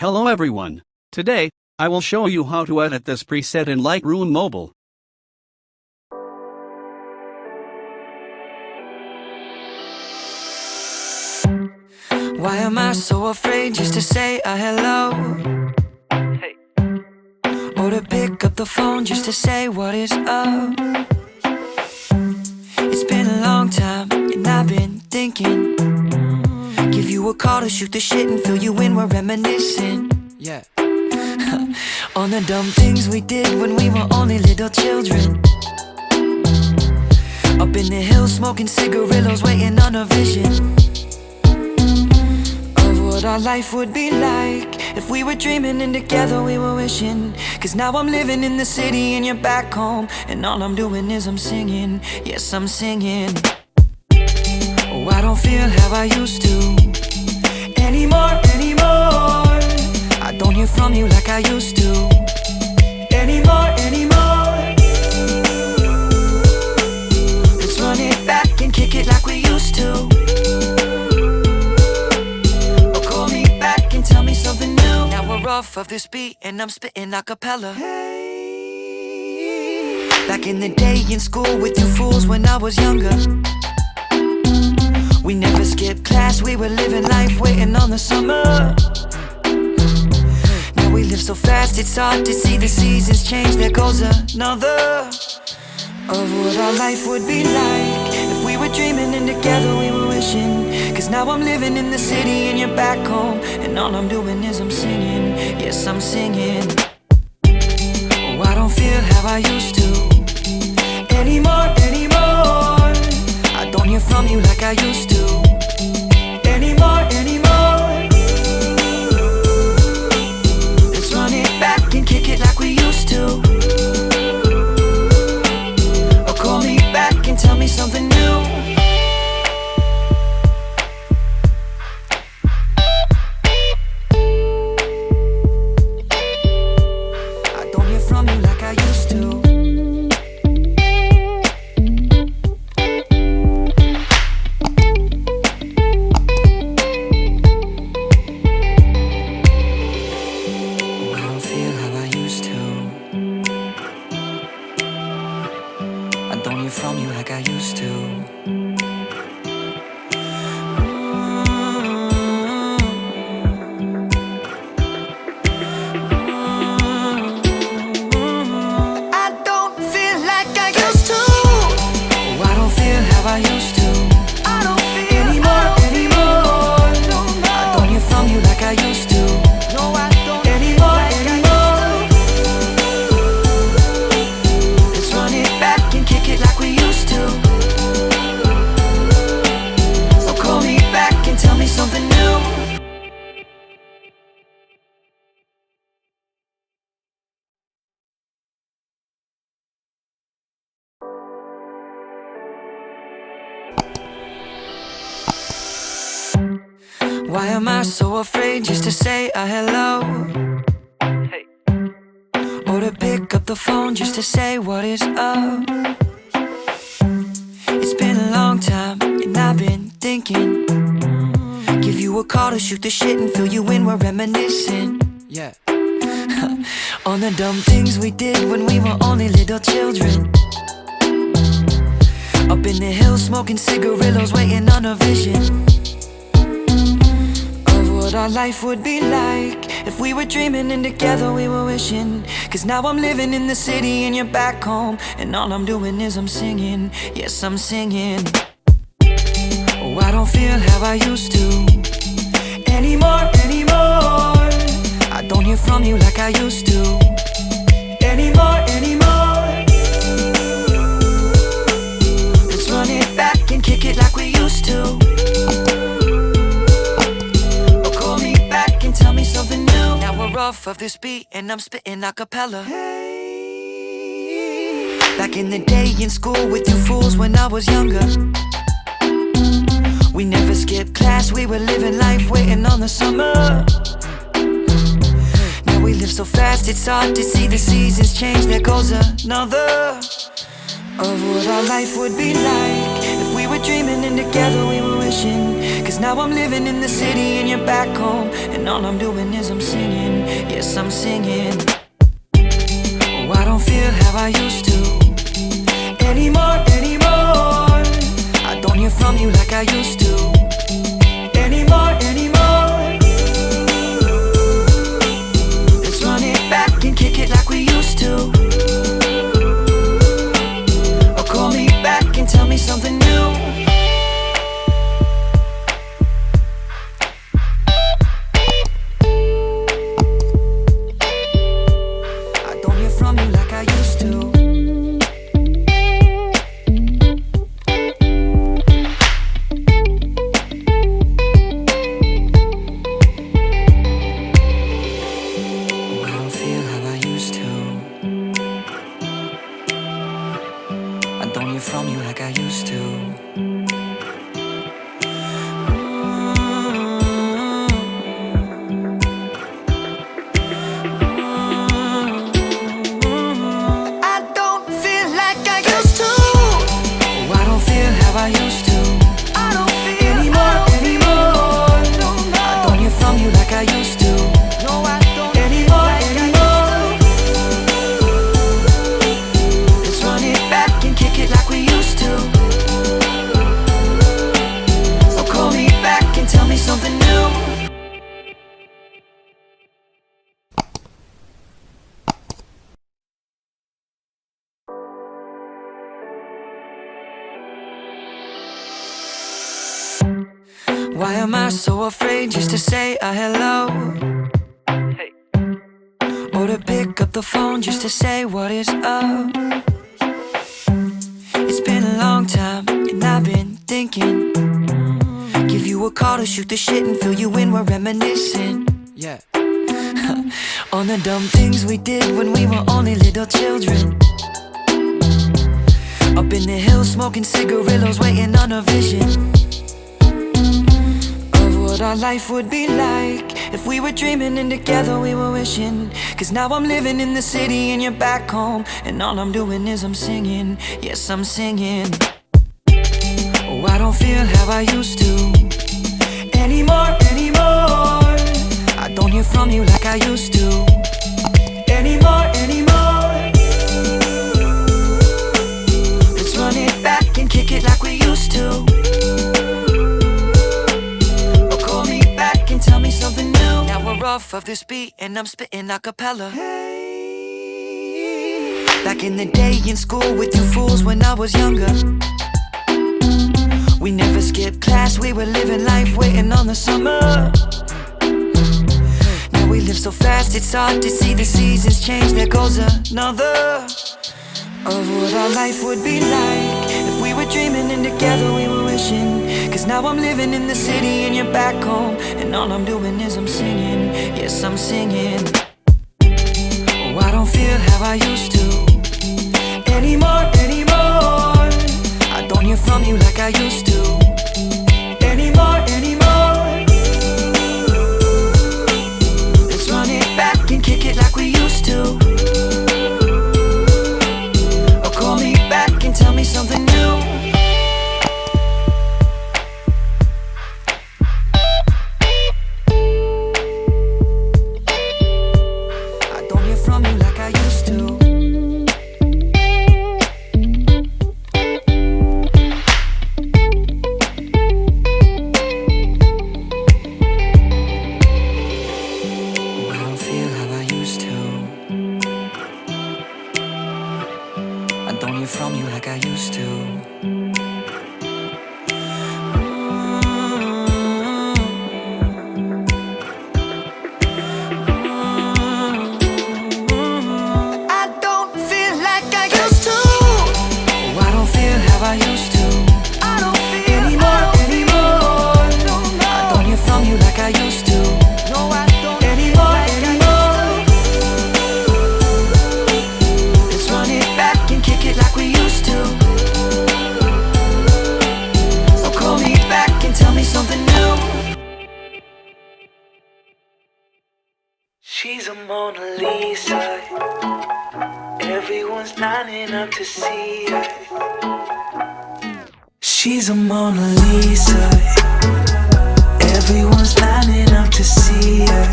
Hello everyone. Today, I will show you how to edit this preset in Lightroom Mobile. Why am I so afraid just to say a hello? Hey. Or to pick up the phone just to say what is up? It's been a long time and I've been thinking, give you a call to shoot the shit and fill you in, we're reminiscing. Yeah. On the dumb things we did when we were only little children. Up in the hills smoking cigarillos, waiting on a vision of what our life would be like if we were dreaming and together we were wishing. Cause now I'm living in the city and you're back home, and all I'm doing is I'm singing. Yes, I'm singing. Oh, I don't feel how I used to anymore. I don't hear from you like I used to anymore. Let's run it back and kick it like we used to. Or call me back and tell me something new. Now we're off of this beat and I'm spitting a cappella. Back in the day in school with you fools when I was younger, we never skipped class, we were living life waiting on the summer. Now we live so fast it's hard to see the seasons change. There goes another of what our life would be like if we were dreaming and together we were wishing. Cause now I'm living in the city and you're back home, and all I'm doing is I'm singing. Yes, I'm singing. Oh, I don't feel how I used to anymore. I don't hear from you like I used to anymore. Let's run it back and kick it like we used to. Or call me back and tell me something new. I don't hear from you like I used to. From you like I used to. I don't feel like I used to. Oh, I don't feel how I used to. I don't feel anymore. I don't hear from you like I used to. No, I don't anymore. Let's run it back and kick it like we used to. So call me back and tell me something new. Why am I so afraid just to say a hello? Hey. Or to pick up the phone just to say what is up? It's been a long time and I've been thinking, give you a call to shoot the shit and fill you in, we're reminiscing. Yeah. On the dumb things we did when we were only little children. Up in the hills smoking cigarillos, waiting on a vision what our life would be like if we were dreaming and together we were wishing. Cause now I'm living in the city and you're back home, and all I'm doing is I'm singing. Yes, I'm singing. Oh, I don't feel how I used to anymore. I don't hear from you like I used to anymore. Let's run it back and kick it like we used to. Tell me something new. Now we're off of this beat and I'm spitting a cappella. Back in the day in school with you fools when I was younger, we never skipped class, we were living life waiting on the summer. Now we live so fast it's hard to see the seasons change. There goes another of what our life would be like if we were dreaming and together we were wishing. wishing. Cause now I'm living in the city and you're back home, and all I'm doing is I'm singing. Yes, I'm singing. Oh, I don't feel how I used to anymore. I don't hear from you like I used to anymore. Let's run it back and kick it like we used to. Or call me back and tell me something new. I don't hear from you like I used to. From you like I used to. I don't feel like I used to. Oh, I don't feel how I used to. I don't feel anymore. I don't hear from you like I used to. No, I don't anymore. Let's run it back and kick it like we used to. So call me back and tell me something new. Why am I so afraid just to say a hello? Hey. Or to pick up the phone just to say what is up? It's been a long time and I've been thinking. Give you a call to shoot the shit and fill you in, we're reminiscing. Yeah. On the dumb things we did when we were only little children. Up in the hills smoking cigarillos, waiting on a vision of what our life would be like if we were dreaming and together we were wishing. Cause now I'm living in the city and you're back home, and all I'm doing is I'm singing. Yes, I'm singing. Oh, I don't feel how I used to anymore. I don't hear from you like I used to anymore. Let's run it back and kick it like we used to. Or call me back and tell me something new. Now we're off of this beat and I'm spitting a cappella. Back in the day in school with you fools when I was younger, we never skipped class, we were living life waiting on the summer. Now we live so fast, it's hard to see the seasons change. There goes another of what our life would be like if we were dreaming and together we were wishing. Cause now I'm living in the city and you're back home, and all I'm doing is I'm singing. Yes, I'm singing. Oh, I don't feel how I used to anymore. I don't hear from you like I used to anymore. Let's run it back and kick it like we used to. Or call me back and tell me something new. I don't hear from you like I used to. From you like I used to. I don't feel like I used to. Oh, I don't feel how I used to. I don't feel anymore. I don't hear from you like I used to. No, I don't anymore. Let's run it back and kick it like we used to. So call me back and tell me something new. She's a Mona Lisa. Everyone's lining up to see her. She's a Mona Lisa. Everyone's lining up to see her.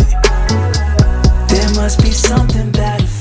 There must be something about her